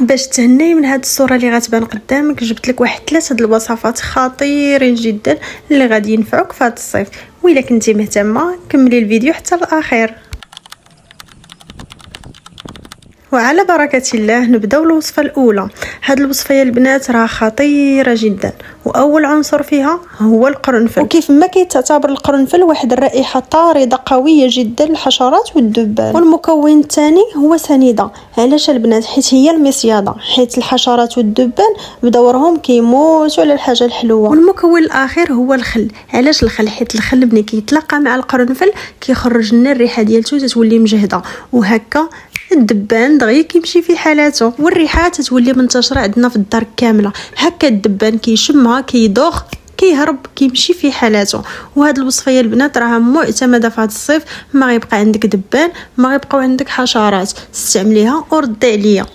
باش تهني من هاد الصوره اللي غتبان قدامك جبت لك واحد 3 د الوصفات خطيرين جدا اللي غادي ينفعوك في هاد الصيف. وإلا كنتي مهتمه كملي الفيديو حتى الاخير. وعلى بركه الله نبداو الوصفه الاولى. هاد الوصفه يا البنات راه خطيره جدا، واول عنصر فيها هو القرنفل. وكيف ما كيتعتبر القرنفل واحد الرائحه طارده قويه جدا للحشرات والدبان. والمكون الثاني هو سنيده. علاش البنات؟ حيت هي المصياده، حيت الحشرات والدبان بدورهم كيموتوا على الحاجه الحلوه. والمكون الاخير هو الخل. علاش الخل؟ حيت الخل ملي كيتلاقى مع القرنفل كيخرج لنا الريحه ديالته تتولي مجهده، وهكا الدبان دغيا كيمشي في حالاته، والريحه تتولي منتشره عندنا في الدار كامله. هكا الدبان كيشمها كيدوخ كيهرب كيمشي في حالاته. وهاد الوصفه يا البنات راها معتمده في هذا الصيف. ما غيبقى عندك دبان، ما غيبقاو عندك حشرات، استعمليها وردي عليا.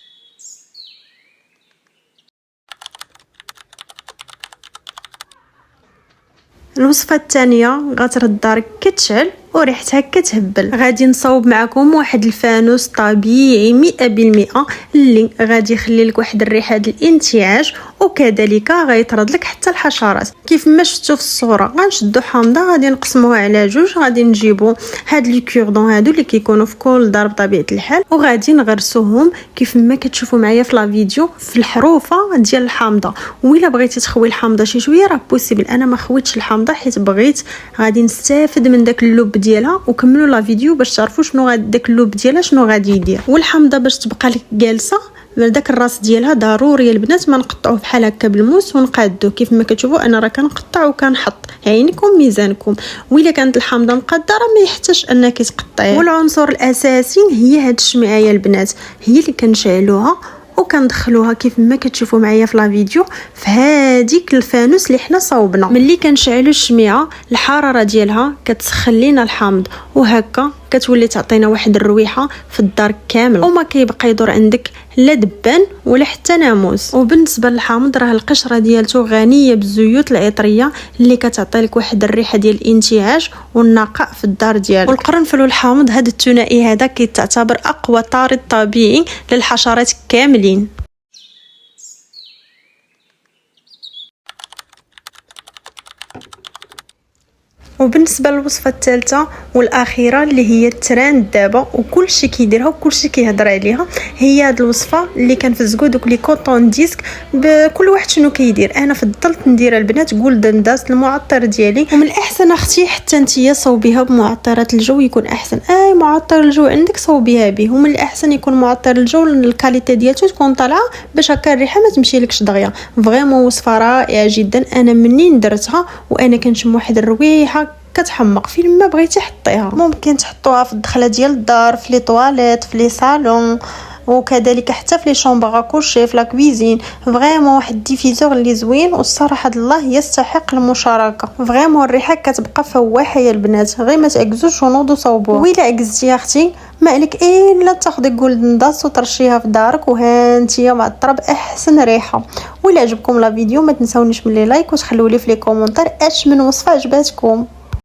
الوصفه الثانيه غترد دارك كتشعل وريحتها كتهبل. غادي نصاوب معكم واحد الفانوس طبيعي 100% اللي غادي يخلي لك واحد الريحه ديال الانتعاش، وكذلك غيطرد لك حتى الحشرات. كيف ما شفتوا في الصوره غنشدوا حامضه غادي نقسموها على جوج. غادي نجيبوا هاد لي كوردون هادو اللي كيكونوا في كل دار بطبيعه الحال، وغادي نغرسوهم كيف ما كتشوفوا معايا في لا فيديو في الحروفه ديال الحامضه. وإلا بغيتي تخوي الحامضه شي شويه راه بوسيبل. انا ما خويتش الحامضه حيت بغيت غادي نستافد من داك اللب ديالها. وكملوا لا فيديو باش تعرفوا شنو غادي داك اللوب ديالها شنو غادي يدير. والحامضه باش تبقى لك جالسه داك الراس ديالها ضروري البنات ما نقطعوه بحال هكا بالموس ونقادو. كيف ما كتشوفوا انا راه كنقطع وكنحط عينكم ميزانكم. وإلا كانت الحامضه مقدره ما يحتاجش انك تقطعيها. والعنصر الاساسي هي هاد الشمعه يا البنات، هي اللي كنشعلوها وكندخلوها كيف ما كتشوفوا معايا في لا فيديو في هذيك الفانوس اللي حنا صاوبنا. ملي كنشعلوا الشميعه الحراره ديالها كتسخن لينا الحامض، وهكا كتولي تعطينا واحد الرويحه في الدار كامل، وما كيبقى يدور عندك لا دبان ولا حتى ناموس. وبالنسبه للحامض راه القشره ديالته غنيه بالزيوت العطريه اللي كتعطي لك واحد الريحه ديال الانتعاش والنقاء في الدار ديالك. والقرنفل والحامض هذا الثنائي هذا كيتعتبر اقوى طارد طبيعي للحشرات كاملين. وبالنسبه للوصفه الثالثه والاخيره اللي هي الترند دابا وكلشي كيديرها وكلشي كيهضر عليها، هي هاد الوصفه اللي كنفزقوا دوك لي كوطون ديسك بكل واحد شنو كيدير. انا فضلت نديرها البنات جولدن داست المعطر ديالي. ومن الاحسن اختي حتى نتيا صوبيها بمعطرات الجو يكون احسن. معطر الجو عندك صوبيها به، ومن الاحسن يكون معطر الجو الكاليتي ديالته تكون طالعه باش هكا الريحه ما تمشي لكش دغيا. فريمون وصفه رائعه جدا. انا منين درتها وانا كنشم واحد الرويحه كتحمق. فين ما بغيتي حطيها. ممكن تحطوها في الدخله ديال الدار، في لي طواليت، في لي صالون، وكذلك حتى في لي شومبر كوشي، في لا كويزين. فريمون واحد ديفيزور اللي زوين، والصراحه الله يستحق المشاركه. فريمون الريحه كتبقى فواحه يا البنات. غير ما تعكزوش ونوضوا صوبوها. وإلا عكزتي يا اختي ما عليك الا تاخدي جولدن داست وترشيها في دارك وها نتيا معطره باحسن ريحه. وإلا عجبكم لا فيديو ما تنساونيش من لي لايك وتخلوا لي في لي كومونتير اش من وصفه عجباتكم.